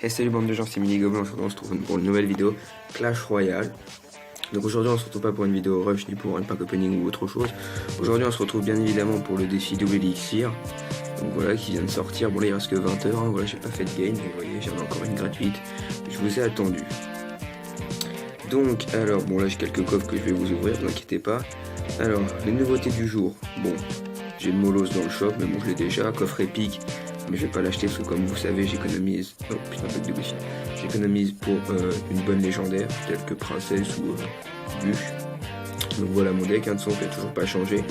Hey salut bande de gens, c'est Mini Goblin, aujourd'hui on se retrouve pour une nouvelle vidéo Clash Royale. Donc aujourd'hui on se retrouve pas pour une vidéo rush ni pour un pack opening ou autre chose. Aujourd'hui on se retrouve bien évidemment pour le défi double élixir. Donc voilà, qui vient de sortir. Bon là il reste que 20 heures, hein. Voilà, j'ai pas fait de game, vous voyez j'en ai encore une gratuite. Je vous ai attendu. Donc alors bon là j'ai quelques coffres que je vais vous ouvrir, ne vous inquiétez pas. Alors les nouveautés du jour, bon j'ai le Molos dans le shop mais bon je l'ai déjà, coffre épique. Mais je vais pas l'acheter parce que comme vous savez j'économise. Oh putain, pas de wifi. J'économise pour une bonne légendaire telle que princesse ou bûche. Donc voilà mon deck, de son qui a toujours pas changé.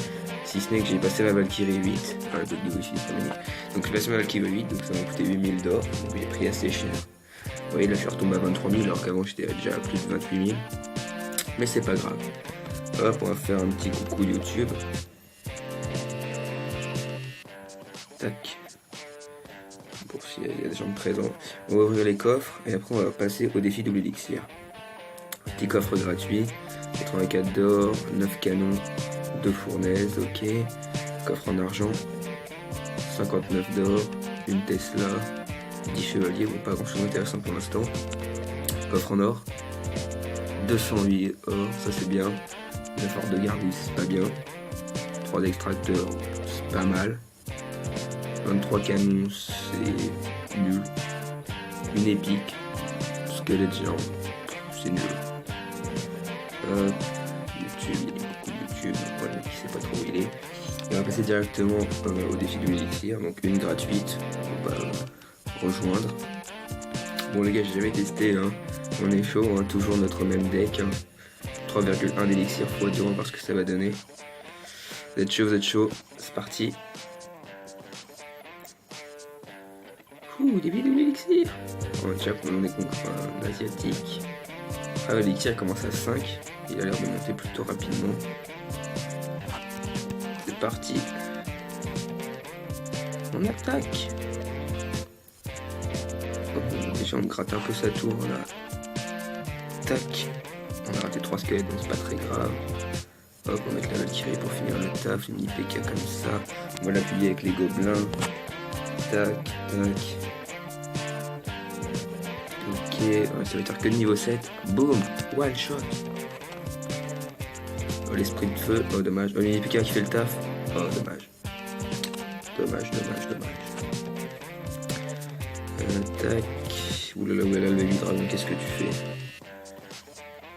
Si ce n'est que j'ai passé ma Valkyrie 8. Ah le bug de wifi c'est terminé. Donc j'ai passé ma Valkyrie 8, donc ça m'a coûté 8000 d'or. Donc j'ai pris assez cher. Vous voyez là je suis retombé à 23 000 alors qu'avant j'étais déjà à plus de 28 000. Mais c'est pas grave. Hop, on va faire un petit coucou YouTube. Tac. Pour s'il y a des gens présents. On va ouvrir les coffres et après on va passer au défi double élixir. Petit coffre gratuit, 84 d'or, 9 canons, 2 fournaises, ok. Coffre en argent, 59 d'or, une Tesla, 10 chevaliers, bon pas grand chose d'intéressant pour l'instant. Coffre en or, 208 or, ça c'est bien. 9 or de gargouille, c'est pas bien. 3 extracteurs, c'est pas mal. 23 canons, c'est nul. Une épique. Squelette géant, c'est nul. YouTube, il y a beaucoup de YouTube, voilà, qui sait pas trop où il est. Et on va passer directement au défi de l'élixir, donc une gratuite, on va rejoindre. Bon les gars, j'ai jamais testé, hein. On est chaud, hein. Toujours notre même deck. Hein. 3,1 d'élixir, faut dire, on va voir ce que ça va donner. Vous êtes chaud, c'est parti. Début de l'élixir. Déjà on est contre un asiatique. Ah l'élixir commence à 5. Il a l'air de monter plutôt rapidement. C'est parti. On attaque. Oh, déjà on gratte un peu sa tour là. Tac. On a raté 3 squelettes donc c'est pas très grave. Hop, on va mettre la Valkyrie pour finir le taf. Le mini PK comme ça. On va l'appuyer avec les gobelins. Tac, tac. Ok, ça veut dire que le niveau 7. Boum, one shot. Oh, l'esprit de feu, oh dommage. Oh, le mini PK qui fait le taf. Oh dommage. Dommage. Tac. Oulala, le baby dragon, qu'est-ce que tu fais?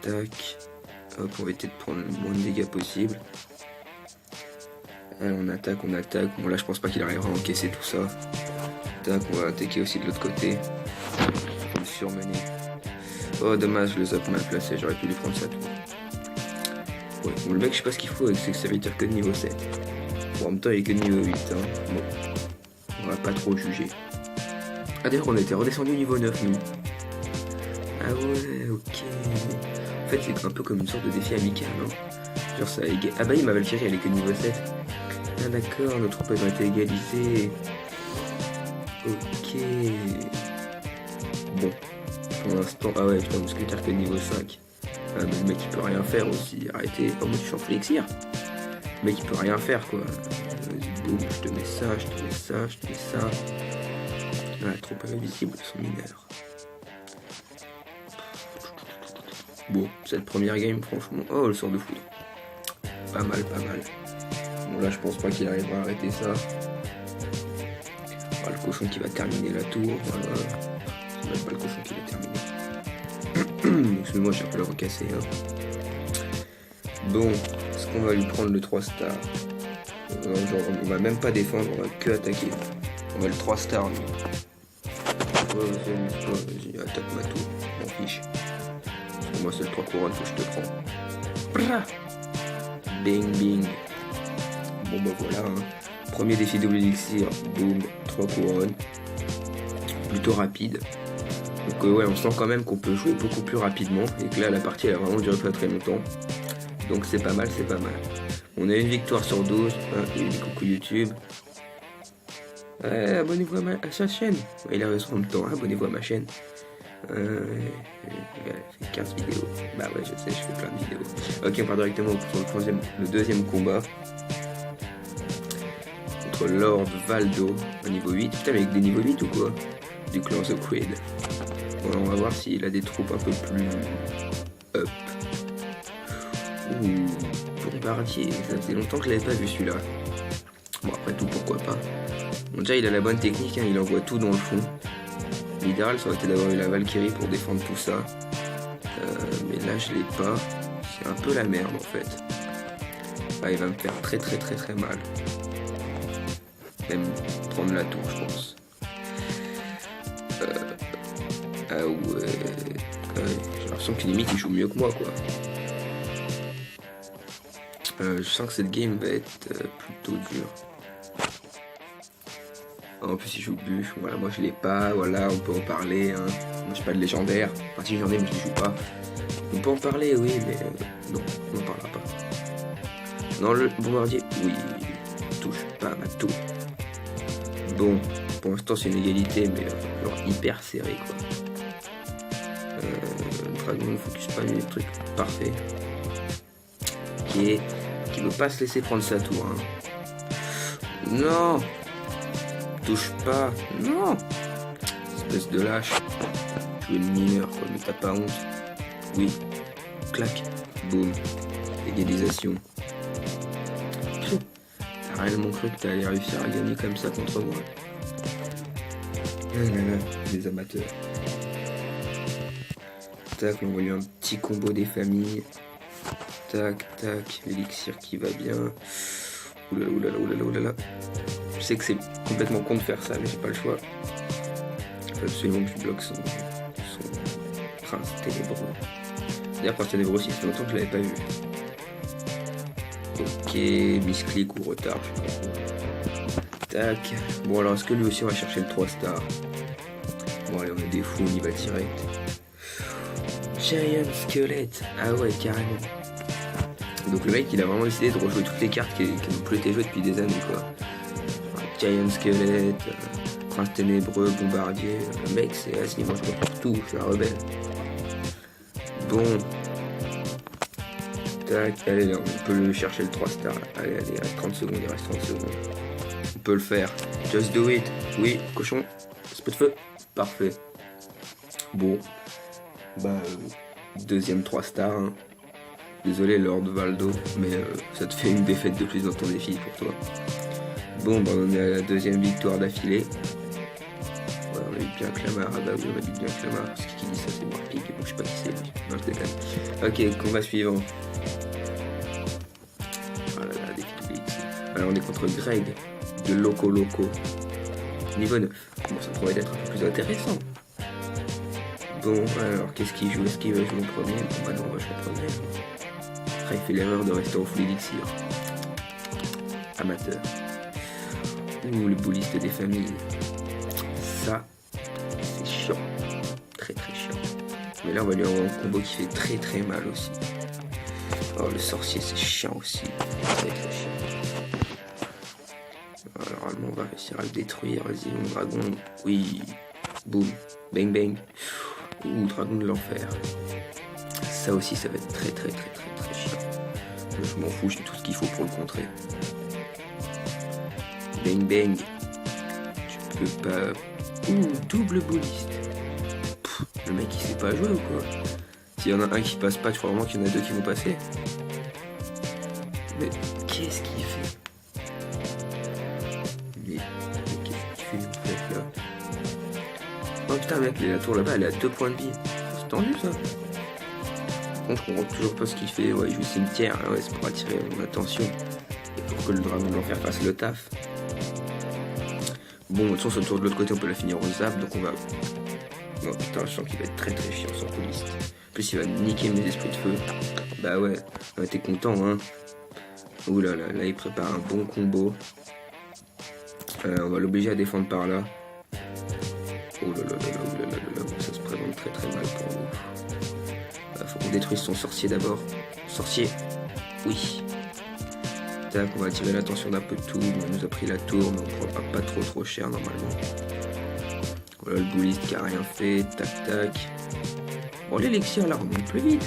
Tac. Hop, on va essayer de prendre le moins de dégâts possible. Allez, on attaque. Bon là je pense pas qu'il arrivera à encaisser tout ça. Tac, on va attaquer aussi de l'autre côté. Faut le surmener. Oh dommage, le zap mal placé, j'aurais pu lui prendre sa tour. Ouais, bon le mec je sais pas ce qu'il faut, c'est que ça veut dire que de niveau 7. Bon en même temps il est que de niveau 8 hein. Bon, on va pas trop juger. Ah d'ailleurs on était redescendu au niveau 9 nous. Ah ouais, ok. En fait c'est un peu comme une sorte de défi amical, non? Genre ça égal. Ah bah il ma Valkyrie elle est que de niveau 7. Ah d'accord, nos troupes ont été égalisées. Ok. Bon. Pour l'instant. Ah ouais, putain, mousquetaire que niveau 5. Ah, mais le mec il peut rien faire aussi. Arrêtez. Oh, moi tu chantes l'élixir. Le mec il peut rien faire quoi. Vas-y, boum, je te mets ça. Ah, la troupe invisible, ils sont mineurs. Bon, cette première game, franchement. Oh, le sort de foudre. Pas mal. Bon, là, je pense pas qu'il arrivera à arrêter ça. Ah, le cochon qui va terminer la tour. Voilà. C'est même pas le cochon qui va terminer. Excuse-moi, j'ai un peu le recassé. Hein. Bon, est-ce qu'on va lui prendre le 3 stars? Genre, on va même pas défendre, on va que attaquer. On va le 3 stars. Vas-y, attaque ma tour. M'en fiche. Pour moi, c'est le 3 couronnes que je te prends. Bing. Bon, bah voilà. Hein. Premier défi double élixir. Boum, 3 couronnes. Plutôt rapide. Donc ouais, on sent quand même qu'on peut jouer beaucoup plus rapidement. Et que là, la partie, elle a vraiment duré pas très longtemps. Donc c'est pas mal. On a une victoire sur 12. Hein, et du coucou YouTube. Ouais, abonnez-vous à sa chaîne. Ouais, il a raison en même temps, abonnez-vous à ma chaîne. J'ai 15 vidéos. Bah ouais, je sais, je fais plein de vidéos. Ok, on part directement pour le deuxième combat. Contre Lord Valdo, au niveau 8. Putain, mais avec des niveaux 8 ou quoi? du clan The Creed. Bon, on va voir s'il a des troupes un peu plus up. Ouh, Bombardier, ça faisait longtemps que je l'avais pas vu celui-là. Bon, après tout, pourquoi pas. Bon, déjà, il a la bonne technique, hein, il envoie tout dans le fond. L'idéal, ça aurait été d'avoir eu la Valkyrie pour défendre tout ça. Mais là, je l'ai pas. C'est un peu la merde, en fait. Ah, il va me faire très mal. Même prendre la tour, je pense. Ah ouais. J'ai l'impression que limite, il joue mieux que moi, quoi. Je sens que cette game va être plutôt dure. En plus, il joue bûche. Voilà, moi je l'ai pas. Voilà, on peut en parler. Hein. Moi, j'ai pas de légendaire. Enfin, si j'en ai, mais je les joue pas. On peut en parler, oui, mais non, on n'en parlera pas. Non, le bombardier, oui, touche pas ma tour. Bon, pour l'instant, c'est une égalité, mais genre hyper serré, quoi. Dragon, focus pas les trucs parfaits. Qui veut pas se laisser prendre sa tour. Hein. Non, touche pas, non. Espèce de lâche. Tu es le mineur, quoi, mais t'as pas honte. Oui, clac, boum, égalisation. T'as réellement cru que t'allais réussir à gagner comme ça contre moi. Les amateurs. Tac, on voit un petit combo des familles. Tac, tac, l'élixir qui va bien. Oulala. Je sais que c'est complètement con de faire ça, mais j'ai pas le choix. Il faut absolument que je bloque son prince ténébreux. D'ailleurs, prince ténébreux aussi, ça fait longtemps que je l'avais pas vu. Ok, misclick ou retard, je sais pas. Tac. Bon, alors est-ce que lui aussi on va chercher le 3 stars? Bon, allez, on a des fous, on y va direct. Giant Skelette. Ah ouais, carrément. Donc le mec, il a vraiment décidé de rejouer toutes les cartes qui n'ont plus été jouées depuis des années, quoi. Enfin, Giant Skelette, Prince Ténébreux, Bombardier. Le mec, c'est assis, moi je me porte tout, je suis un rebelle. Bon. Tac, allez, là, on peut le chercher le 3 stars. Allez, il reste 30 secondes, il reste 30 secondes. On peut le faire. Just do it. Oui, cochon. Spot de feu. Parfait. Bon. Bah, deuxième 3 stars. Hein. Désolé, Lord Valdo, mais ça te fait une défaite de plus dans ton défi pour toi. Bon, bah, on est à la deuxième victoire d'affilée. Ouais, on a eu bien Clamart. Ah bah oui, on a eu bien Clamart. Parce que qui dit ça, c'est Warpig. Bon, je sais pas qui c'est lui. Non, je déconne. Ok, combat suivant. Voilà, défi de BX. Alors, on est contre Greg de Loco. Niveau 9. Bon, ça pourrait être un peu plus intéressant. Bon, alors, qu'est-ce qu'il joue? Est-ce qu'il va jouer en premier? Bon, bah non, on va jouer en premier. Après, il fait l'erreur de rester en full elixir. Amateur. Ouh, le bouliste des familles. Ça, c'est chiant. Très chiant. Mais là, on va lui avoir un combo qui fait très mal aussi. Oh, le sorcier, c'est chiant aussi. Très chiant. Alors, normalement, on va réussir à le détruire. Vas-y, mon dragon. Oui. Boum. Bang. Ouh, dragon de l'enfer. Ça aussi, ça va être très chiant. Je m'en fous, j'ai tout ce qu'il faut pour le contrer. Bang. Tu peux pas... Ouh, double bouliste. Le mec, il sait pas jouer ou quoi? S'il y en a un qui passe pas, tu crois vraiment qu'il y en a deux qui vont passer? Mais qu'est-ce qu'il fait? Mais qu'est-ce qu'il fait en fait là? Oh putain, mec, la tour là-bas, elle est à 2 points de vie. C'est tendu ça. Par contre, je comprends toujours pas ce qu'il fait. Ouais, il joue cimetière. Ouais, c'est pour attirer mon attention. Et pour que le dragon de l'enfer fasse le taf. Bon, de toute façon, sur le tour de l'autre côté, on peut la finir au zap. Donc on va... Oh putain, je sens qu'il va être très chiant sans police. En plus, il va niquer mes esprits de feu. Bah ouais, t'es content, hein. Ouh là, il prépare un bon combo. On va l'obliger à défendre par là. Oh là là, ça se présente très mal pour nous. Faut qu'on détruise son sorcier d'abord. Sorcier, oui. Tac, on va attirer l'attention d'un peu de tout. On nous a pris la tour, mais on prendra pas trop cher normalement. Voilà le bouliste qui a rien fait. Tac. Bon, l'élixir là remonte plus vite.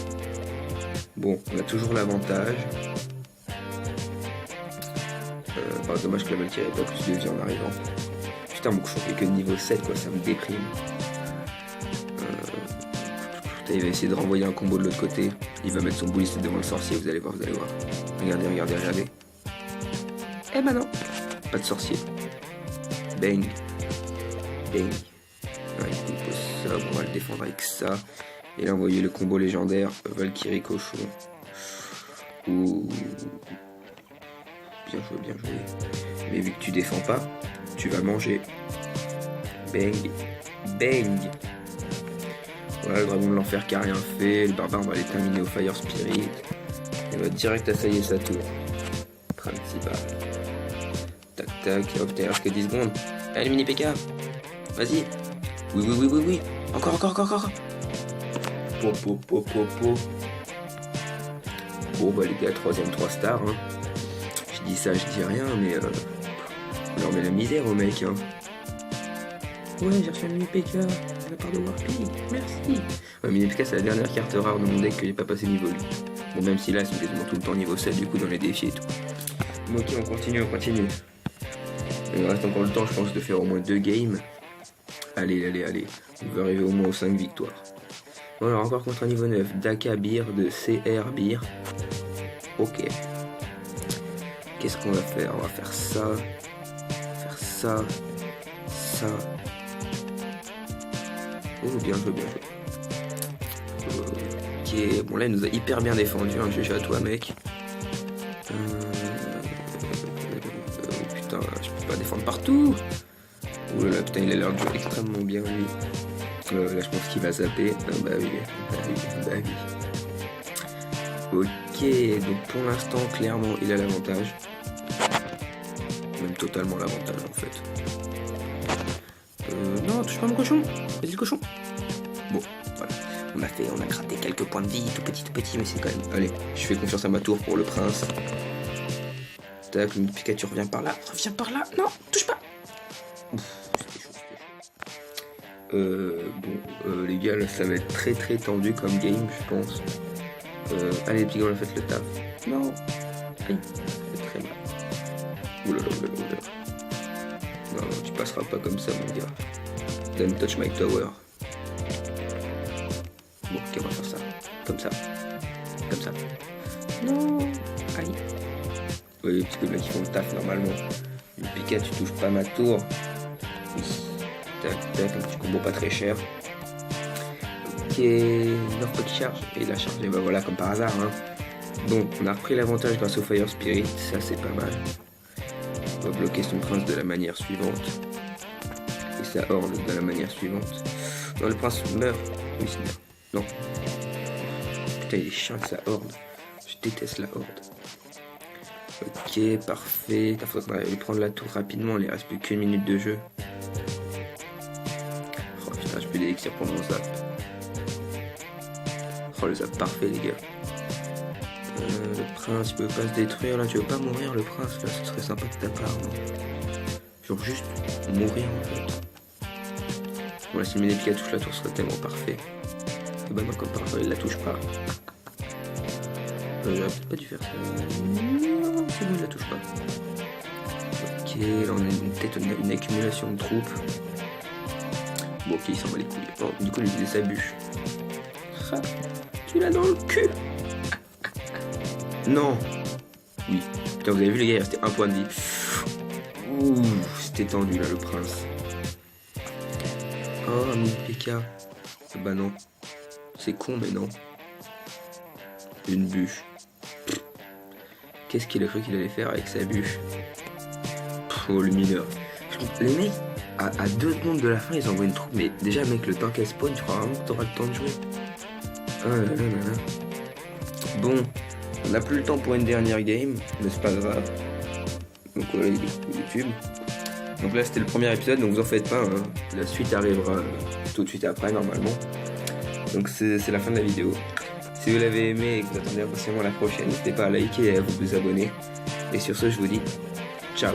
Bon, on a toujours l'avantage. Dommage que la Valkyrie n'ait pas plus de vie en arrivant. Putain, Putain, mon cochon fait que niveau 7, quoi, ça me déprime. Putain, il va essayer de renvoyer un combo de l'autre côté. Il va mettre son boulister devant le sorcier, vous allez voir, vous allez voir. Regardez, regardez, regardez. Eh ben non, pas de sorcier. Bang. Bang. Ouais, il pose ça, bon, on va le défendre avec ça. Et là, envoyer le combo légendaire, Valkyrie cochon. Ouh. Bien joué, bien joué. Mais vu que tu défends pas, tu vas manger. Bang. Bang. Voilà, le dragon de l'enfer qui a rien fait. Le barbare va aller terminer au Fire Spirit. Il va direct assailler sa tour. Principal. Tac tac. Hop, t'as que 10 secondes. Allez, mini PK. Vas-y. Oui, oui, oui, oui, oui. Encore, encore, encore, encore. Po. Bon, bah, les gars, 3ème 3 stars. Hein. Je dis ça, je dis rien, mais on leur met la misère au mec. Hein. Ouais, j'ai reçu un mini PK de la part de Warpig. Merci. Ouais, mini PK, c'est la dernière carte rare de mon deck qui n'est pas passé niveau 8. Bon, même si là, c'est quasiment tout le temps niveau 7, du coup, dans les défis et tout. Bon, ok, on continue. Il reste encore le temps, je pense, de faire au moins 2 games. Allez. On va arriver au moins aux 5 victoires. Bon, alors encore contre un niveau 9. Daka Beer de CR Beer. Ok. Qu'est-ce qu'on va faire? On va faire ça. Ça. Oh, bien joué. Ok. Bon, là, il nous a hyper bien défendu. Hein. GG à toi, mec. Putain, je peux pas défendre partout. Oh là là, putain, il a l'air de jouer extrêmement bien, lui. Là, je pense qu'il va zapper. Ah, bah oui. Ok, donc pour l'instant, clairement, il a l'avantage. Même totalement l'avantage, en fait. Non, touche pas mon cochon. Vas-y, le cochon. Bon, voilà. On a gratté quelques points de vie, tout petit, mais c'est quand même... Allez, je fais confiance à ma tour pour le prince. Tac, une Pikachu revient par là. Non, touche pas. Les gars, là, ça va être très tendu comme game, je pense. Allez, les petits gars, faites le taf. Non. Aïe, c'est très mal. Oulala. Non, tu passeras pas comme ça, mon gars. Don't touch my tower. Bon, ok, on va faire ça. Comme ça. Non. Aïe. Oui, les petits gars qui font le taf normalement. Une Pika, tu touches pas ma tour. Oui. Tac, un petit combo pas très cher. Ok, Norpo qui charge. Et il a chargé, bah voilà, comme par hasard. Hein. Bon, on a repris l'avantage grâce au Fire Spirit, ça c'est pas mal. On va bloquer son prince de la manière suivante. Et sa horde de la manière suivante. Non, le prince meurt. Oui, c'est bien. Non. Putain, il est chiant avec sa horde. Je déteste la horde. Ok, parfait. Il faudra lui prendre la tour rapidement, il ne reste plus qu'une minute de jeu. Oh putain, je peux l'élixir pour mon zap. Oh, le zap parfait, les gars. Le prince, il peut pas se détruire là. Tu veux pas mourir, le prince là? Ce serait sympa de ta part, non? Genre juste mourir en fait. Bon, là, si le Pika touche la tour, ce serait tellement parfait. Et bah, non, comme par hasard, il la touche pas. J'aurais peut-être pas dû faire ça. Non, c'est bon, il la touche pas. Ok, là, on a peut-être une accumulation de troupes. Bon, ok, il s'en bat les couilles. Bon, du coup, il utilise sa bûche. Ah, tu l'as dans le cul. Non. Oui. Putain, vous avez vu les gars, il restait un point de vie. Ouh, c'était tendu là, le prince. Oh, mon PK. Bah non. C'est con, mais non. Une bûche. Qu'est-ce qu'il a cru qu'il allait faire avec sa bûche? Oh, le mineur. Les mecs, à 2 secondes de la fin, ils envoient une troupe. Mais déjà, mec, le temps qu'elle spawn, tu crois vraiment que t'auras le temps de jouer? Ah là là. Bon. On n'a plus le temps pour une dernière game, mais c'est pas grave. Donc voilà, YouTube. Donc là c'était le premier épisode, donc vous en faites pas, hein. La suite arrivera tout de suite après normalement. Donc c'est la fin de la vidéo. Si vous l'avez aimé et que vous attendez impatiemment la prochaine, n'hésitez pas à liker et à vous abonner. Et sur ce, je vous dis ciao.